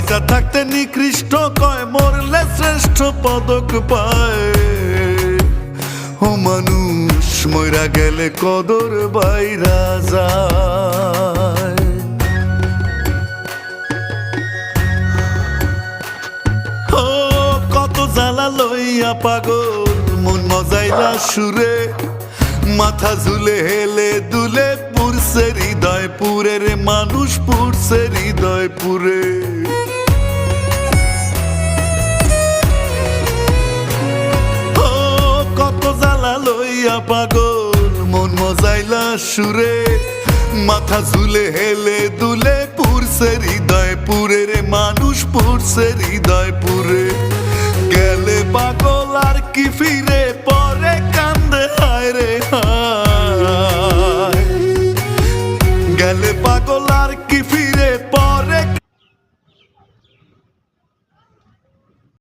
বাঁচা থাকতে নিকৃষ্ট কয়, মরলে শ্রেষ্ঠ পদক পায়। ও মানুষ মইরা গেলে কদর বাইরা যায়। ও কত জ্বালা লইয়া পাগল মন মজাইলা সুরে, মাথা ঝুলে হেলে দুলে পুরছে হৃদয় পুরে রে, মানুষ পুরছে হৃদয় পুরে। ও কত জ্বালা লইয়া পাগল মন মজাইলা সুরে, মাথা ঝুলে হেলে দুলে পুরছে হৃদয় পুরে রে, মানুষ পুরছে হৃদয় পুরে। গেলে পাগল আর কি ফিরে, পরে কান্দে হায় রে হায়।